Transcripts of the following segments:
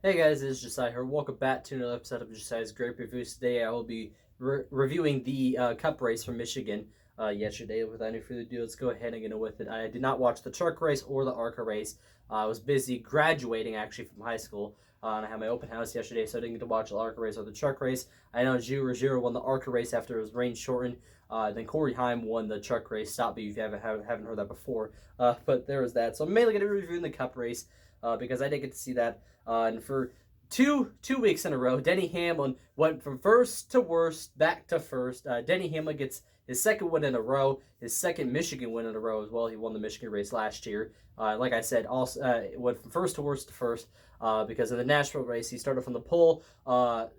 Hey guys, it's Josiah here. Welcome back to another episode of Josiah's Grape Reviews. Today I will be reviewing the Cup race from Michigan yesterday. Without any further ado, let's go ahead and get with it. I did not watch the truck race or the ARCA race. I was busy graduating actually from high school, and I had my open house yesterday, so I didn't get to watch the ARCA race or the truck race. I know Giro won the ARCA race after it was rain shortened. Then Corey Heim won the truck race. Stop me if you haven't heard that before. But there was that. So I'm mainly going to be reviewing the Cup race because I didn't get to see that. And for two weeks in a row, Denny Hamlin went from first to worst back to first. Denny Hamlin gets his second win in a row, his second Michigan win in a row as well. He won the Michigan race last year. Like I said, also went from first to worst to first because in the Nashville race, he started from the pole,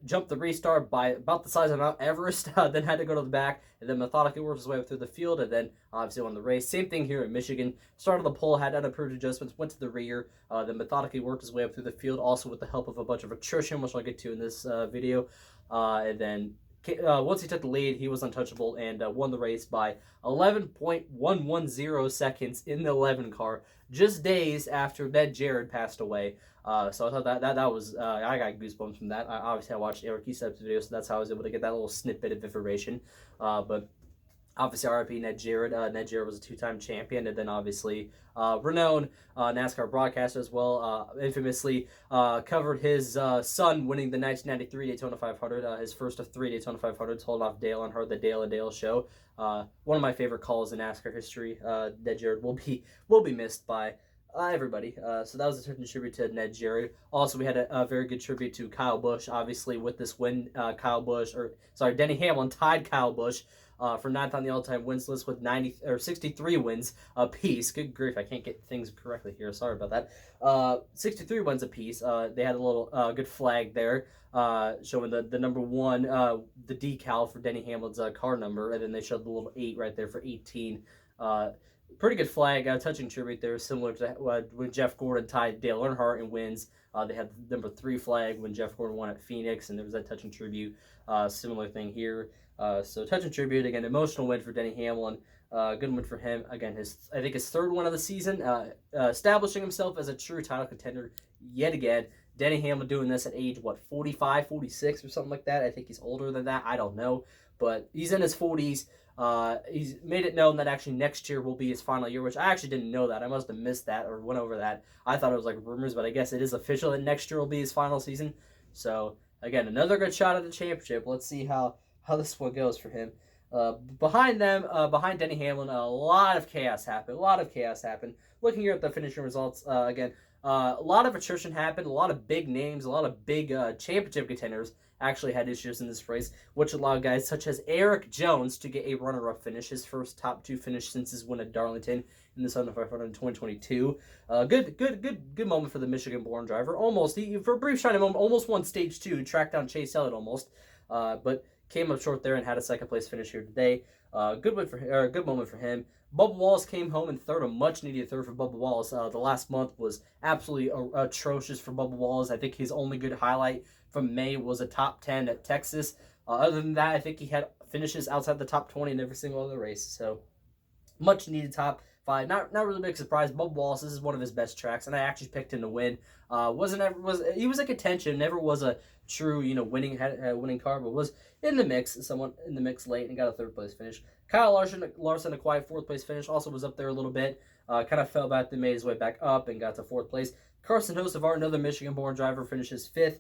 jumped the restart by about the size of Mount Everest, then had to go to the back, and then methodically worked his way up through the field, and then obviously won the race. Same thing here in Michigan. Started the pole, had unapproved adjustments, went to the rear, then methodically worked his way up through the field, also with the help of a bunch of attrition, which I'll get to in this video, and then once he took the lead, he was untouchable and won the race by 11.110 seconds in the 11 car, just days after Ned Jarrett passed away. So I thought that was I got goosebumps from that. Obviously I watched Eric Eastep's video, so that's how I was able to get that little snippet of information. But obviously RIP Ned Jarrett. Ned Jarrett was a two-time champion, and then obviously renowned NASCAR broadcaster as well. Infamously covered his son winning the 1993 Daytona 500, his first of three Daytona 500s, holding off Dale on her, the Dale and Dale show. One of my favorite calls in NASCAR history. Ned Jarrett will be missed by everybody. So that was a certain tribute to Ned Jarrett. Also, we had a very good tribute to Kyle Busch. Obviously, with this win, Denny Hamlin tied Kyle Busch for ninth on the all-time wins list with 63 wins apiece. Good grief, I can't get things correctly here. Sorry about that. 63 wins apiece. They had a little good flag there showing the number one, the decal for Denny Hamlin's car number, and then they showed the little 8 right there for 18. Pretty good flag, touching tribute there, similar to when Jeff Gordon tied Dale Earnhardt in wins. They had the number 3 flag when Jeff Gordon won at Phoenix, and there was that touching tribute. Similar thing here. So touching tribute, again, emotional win for Denny Hamlin. Good win for him. Again, I think his third one of the season, establishing himself as a true title contender yet again. Denny Hamlin doing this at age, 45, 46 or something like that. I think he's older than that. I don't know. But he's in his 40s. He's made it known that actually next year will be his final year, which I actually didn't know that. I must have missed that or went over that. I thought it was like rumors, but I guess it is official that next year will be his final season. So, again, another good shot at the championship. Let's see how this one goes for him. Behind Denny Hamlin, a lot of chaos happened. Looking here at the finishing results, again, a lot of attrition happened. A lot of big names, a lot of big championship contenders actually had issues in this race, which allowed guys such as Eric Jones to get a runner-up finish, his first top 2 finish since his win at Darlington in the Southern 500 in 2022. Good moment for the Michigan-born driver. For a brief shining moment, almost won stage 2, tracked down Chase Elliott almost, but came up short there and had a second place finish here today. Good moment for him. Bubba Wallace came home in third, a much needed third for Bubba Wallace. The last month was absolutely atrocious for Bubba Wallace. I think his only good highlight from May was a top 10 at Texas. Other than that, I think he had finishes outside the top 20 in every single other race. So much needed top 5. Not really big surprise. Bubba Wallace, this is one of his best tracks, and I actually picked him to win. He was a contention, never was a true winning car, but was in the mix, somewhat in the mix late, and got a 3rd place finish. Kyle Larson, a quiet 4th place finish, also was up there a little bit. Kind of fell back, then made his way back up and got to 4th place. Carson Hocevar, another Michigan-born driver, finishes 5th.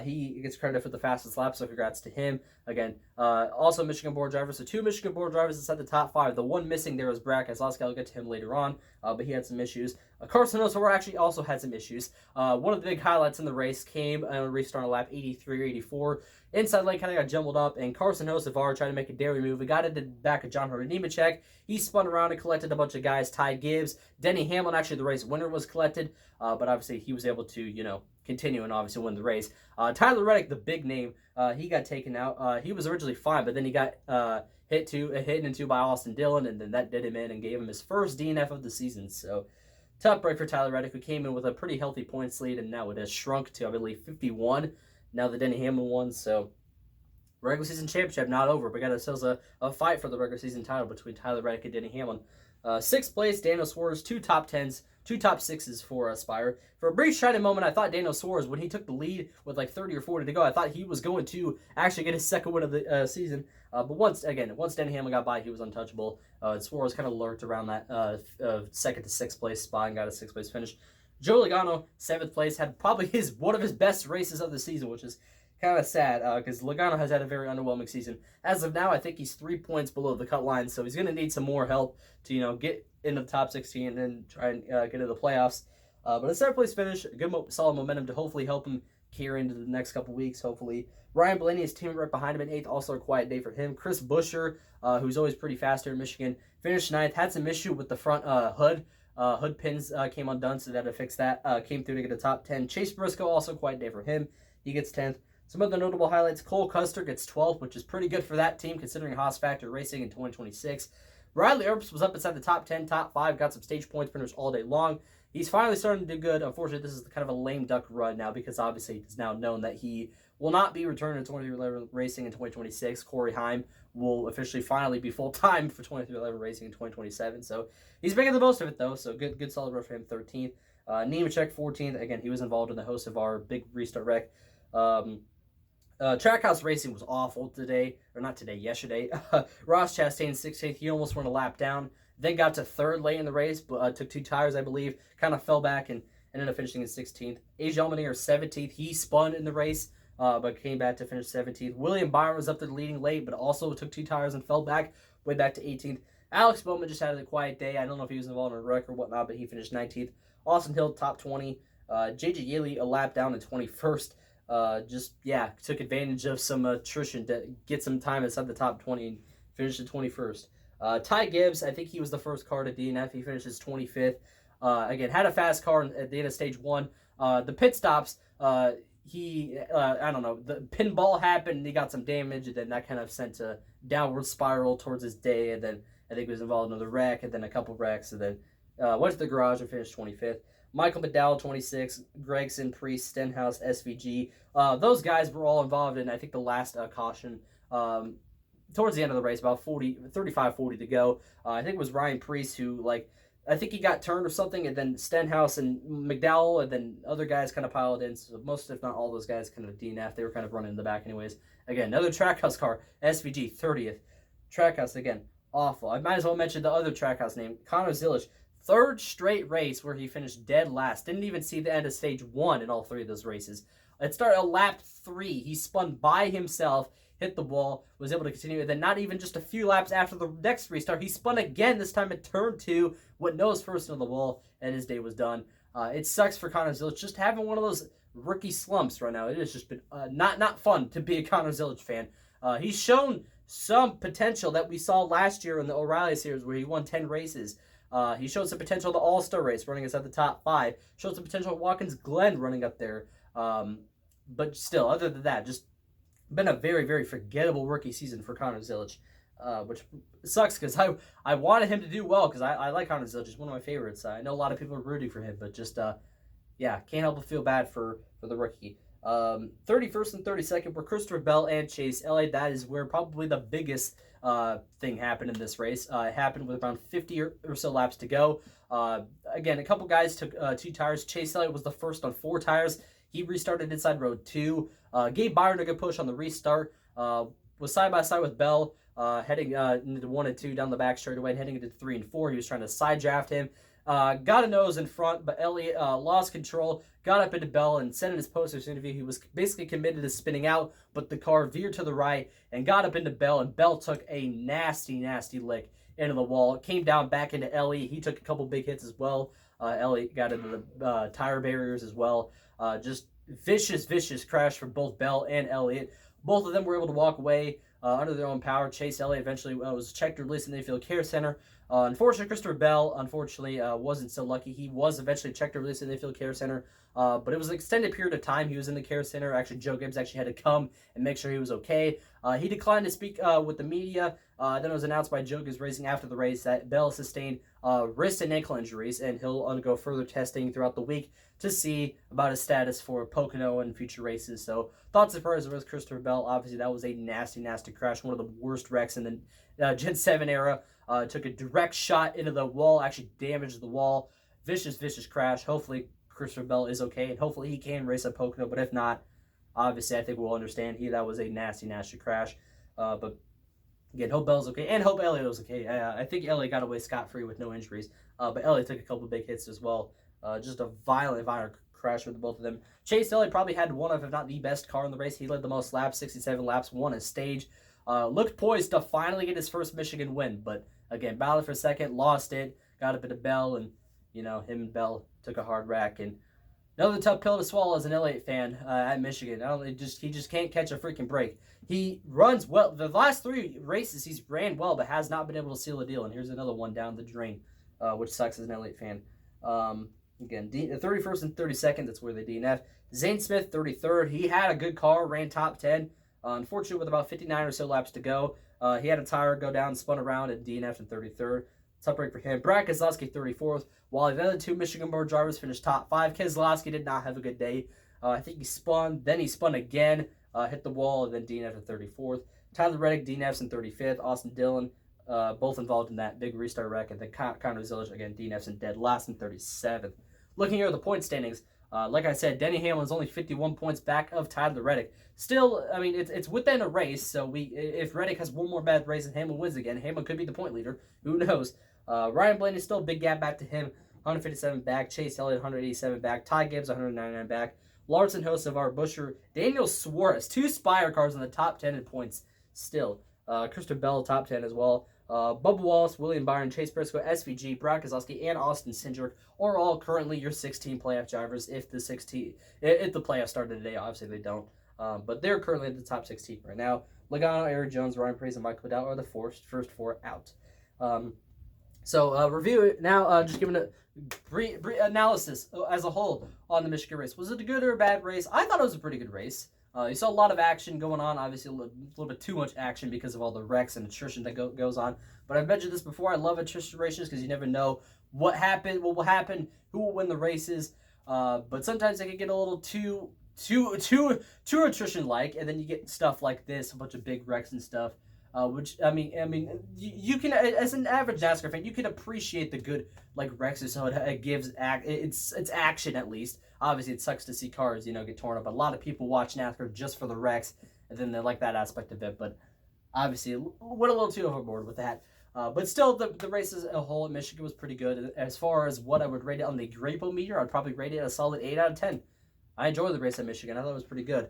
He gets credit for the fastest lap, so congrats to him. Again, also Michigan-born driver, so 2 Michigan-born drivers inside the top 5. The one missing there was Brad Keselowski. I'll get to him later on, but he had some issues. Carson Hocevar actually also had some issues. One of the big highlights in the race came on a restart lap 83 or 84. Inside lane kind of got jumbled up, and Carson Hocevar tried to make a dairy move. He got into the back of John Hunter Nemechek. He spun around and collected a bunch of guys. Ty Gibbs, Denny Hamlin, actually the race winner, was collected, but obviously he was able to, continue and obviously win the race. Tyler Reddick, the big name, he got taken out. He was originally fine, but then he got hit into by Austin Dillon, and then that did him in and gave him his first DNF of the season. So tough break for Tyler Reddick, who came in with a pretty healthy points lead, and now it has shrunk to, I believe, 51. Now the Denny Hamlin won, so regular season championship not over. We got ourselves a fight for the regular season title between Tyler Reddick and Denny Hamlin. 6th place, Daniel Suarez, 2 top 10s 2 top 6s for Aspire. For a brief shining moment, I thought Daniel Suarez, when he took the lead with like 30 or 40 to go, I thought he was going to actually get his second win of the season. But once Denny Hamlin got by, he was untouchable. Suarez kind of lurked around that 2nd to 6th place spot and got a 6th place finish. Joe Logano, 7th place, had probably one of his best races of the season, which is kind of sad because Logano has had a very underwhelming season. As of now, I think he's 3 points below the cut line, so he's going to need some more help to get into the top 16 and then try and get into the playoffs. But a 7th place finish, good solid momentum to hopefully help him carry into the next couple weeks, hopefully. Ryan Blaney, his team right behind him in 8th, also a quiet day for him. Chris Buescher, who's always pretty fast here in Michigan, finished 9th, had some issue with the front hood. Hood pins came undone, so they had to fix that. Came through to get a top 10. Chase Briscoe, also quiet day for him. He gets 10th. Some other notable highlights, Cole Custer gets 12th, which is pretty good for that team considering Haas Factor Racing in 2026. Riley Earps was up inside the top 10, top 5, got some stage points pretty much all day long. He's finally starting to do good. Unfortunately, this is kind of a lame duck run now because obviously it's now known that he will not be returning to 2311 Racing in 2026. Corey Heim will officially finally be full-time for 2311 Racing in 2027. So he's making the most of it, though. So good solid run for him, 13th. Nemechek, 14th. Again, he was involved in the host of our big restart wreck. Trackhouse Racing was awful today, or not today, yesterday. Ross Chastain, 16th. He almost went a lap down. Then got to 3rd late in the race, but took 2 tires, I believe. Kind of fell back and ended up finishing in 16th. AJ Allmendinger, 17th. He spun in the race, but came back to finish 17th. William Byron was up there leading late, but also took 2 tires and fell back, way back to 18th. Alex Bowman just had a quiet day. I don't know if he was involved in a wreck or whatnot, but he finished 19th. Austin Hill, top 20. JJ Yeley, a lap down in 21st. Took advantage of some attrition to get some time inside the top 20 and finished at 21st. Ty Gibbs, I think he was the first car to DNF. He finishes 25th. Again, had a fast car at the end of stage 1. The pit stops, the pinball happened and he got some damage, and then that kind of sent a downward spiral towards his day, and then I think he was involved in another wreck, and then a couple wrecks, and then went to the garage and finished 25th. Michael McDowell, 26, Gregson, Priest, Stenhouse, SVG. Those guys were all involved in, I think, the last caution towards the end of the race, about 35-40 to go. I think it was Ryan Priest who, I think he got turned or something, and then Stenhouse and McDowell, and then other guys kind of piled in. So most, if not all, those guys kind of DNF. They were kind of running in the back anyways. Again, another Trackhouse car, SVG, 30th. Trackhouse, again, awful. I might as well mention the other Trackhouse name, Connor Zilish. 3rd straight race where he finished dead last. Didn't even see the end of stage 1 in all 3 of those races. It started at lap 3. He spun by himself, hit the wall, was able to continue. And then not even just a few laps after the next restart, he spun again, this time at turn 2, went nose first into the wall, and his day was done. It sucks for Connor Zilish. Just having one of those rookie slumps right now. It has just been not fun to be a Connor Zilish fan. He's shown some potential that we saw last year in the O'Reilly Series where he won 10 races. He showed some potential in the All-Star race, running us at the top 5. Showed some potential at Watkins Glen running up there. But still, other than that, just been a very, very forgettable rookie season for Connor Zilish, which sucks because I wanted him to do well because I like Connor Zilish. He's one of my favorites. I know a lot of people are rooting for him, but just, can't help but feel bad for the rookie. 31st and 32nd were Christopher Bell and Chase Elliott. That is where probably the biggest thing happened in this race. It happened with around 50 or so laps to go. Again, a couple guys took 2 tires. Chase Elliott was the first on 4 tires. He restarted inside road 2. Gave Byron a good push on the restart. Was side by side with Bell, heading into 1 and 2 down the back straightaway and heading into 3 and 4. He was trying to side draft him. Got a nose in front, but Elliott lost control, got up into Bell, and said in his post-race interview he was basically committed to spinning out, but the car veered to the right and got up into Bell, and Bell took a nasty, nasty lick into the wall. It came down back into Elliott. He took a couple big hits as well. Elliott got into the tire barriers as well. Just vicious crash for both Bell and Elliott. Both of them were able to walk away under their own power. Chase Elliott eventually was checked or released in the infield care center. Unfortunately, Christopher Bell, wasn't so lucky. He was eventually checked or released in the infield care center, but it was an extended period of time he was in the care center. Actually, Joe Gibbs actually had to come and make sure he was okay. He declined to speak with the media. Then it was announced by Joe Gibbs Racing after the race that Bell sustained wrist and ankle injuries, and he'll undergo further testing throughout the week to see about his status for Pocono and future races. So, thoughts and prayers with Christopher Bell. Obviously, that was a nasty, nasty crash. One of the worst wrecks in the Gen 7 era. Took a direct shot into the wall, actually damaged the wall. vicious crash. Hopefully Christopher Bell is okay, and hopefully he can race at Pocono. But if not, obviously I think we'll understand that was a nasty crash. But again, hope Bell's okay, and hope Elliott was okay. I think Elliott got away scot-free with no injuries, but Elliott took a couple big hits as well. Just a violent crash with both of them. Chase Elliott probably had one of, if not the best car in the race. He led the most laps, 67 laps, won a stage. Looked poised to finally get his first Michigan win, but again, battled for second, lost it, got up into Bell, and him and Bell took a hard wreck. And another tough pill to swallow as an Elliott fan at Michigan. He just can't catch a freaking break. He runs well. The last 3 races he's ran well, but has not been able to seal a deal. And here's another one down the drain, which sucks as an Elliott fan. Again, 31st and 32nd, that's where they DNF. Zane Smith, 33rd. He had a good car, ran top 10. Unfortunately, with about 59 or so laps to go, he had a tire go down, spun around, and DNF'd in 33rd. Tough break for him. Brad Keselowski, 34th. While the other 2 Michigan-born drivers finished top 5, Keselowski did not have a good day. I think he spun, then he spun again, hit the wall, and then DNF'd in 34th. Tyler Reddick DNFs in 35th. Austin Dillon, both involved in that big restart wreck. And then Connor Zillage, again, DNFs in dead last in 37th. Looking here at the point standings, like I said, Denny Hamlin's only 51 points back of Tyler Reddick. Still, I mean, it's within a race, so if Reddick has one more bad race and Hamlin wins again, Hamlin could be the point leader. Who knows? Ryan Blaney is still a big gap back to him, 157 back. Chase Elliott, 187 back. Ty Gibbs, 199 back. Larson Hocevar, Busher, Daniel Suarez, 2 Spire cars in the top 10 in points still. Christopher Bell, top 10 as well. Bubba Wallace, William Byron, Chase Briscoe, SVG, Brad Keselowski, and Austin Cindric are all currently your 16 playoff drivers if the playoffs started today. Obviously, they don't. But they're currently at the top 16 right now. Logano, Eric Jones, Ryan Preece, and Michael Liddell are the first 4 out. So review it now. Just giving a brief analysis as a whole on the Michigan race. Was it a good or a bad race? I thought it was a pretty good race. You saw a lot of action going on, obviously a little bit too much action because of all the wrecks and attrition that goes on. But I've mentioned this before, I love attrition races because you never know what will happen, who will win the races. But sometimes they can get a little too attrition-like, and then you get stuff like this, a bunch of big wrecks and stuff. Which you can, as an average NASCAR fan, you can appreciate the good wrecks, so it gives it's action at least. Obviously, it sucks to see cars get torn up. But a lot of people watch NASCAR just for the wrecks, and then they like that aspect of it. But obviously, went a little too overboard with that. But still, the race as a whole at Michigan was pretty good. As far as what I would rate it on the Grape meter, I'd probably rate it a solid 8 out of 10. I enjoyed the race at Michigan. I thought it was pretty good.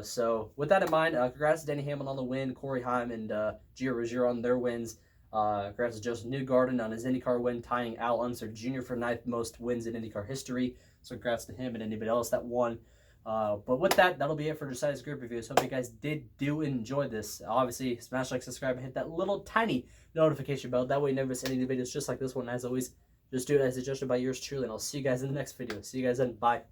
So with that in mind, congrats to Denny Hamlin on the win, Corey Heim and Gio Rozier on their wins. Congrats to Joseph Newgarden on his IndyCar win, tying Al Unser Jr. for 9th most wins in IndyCar history. So congrats to him and anybody else that won. But with that, that'll be it for Josiah's group reviews. Hope you guys do enjoy this. Obviously, smash like, subscribe, and hit that little tiny notification bell. That way you never miss any of the videos just like this one. As always, just do it as suggested by yours truly, and I'll see you guys in the next video. See you guys then. Bye.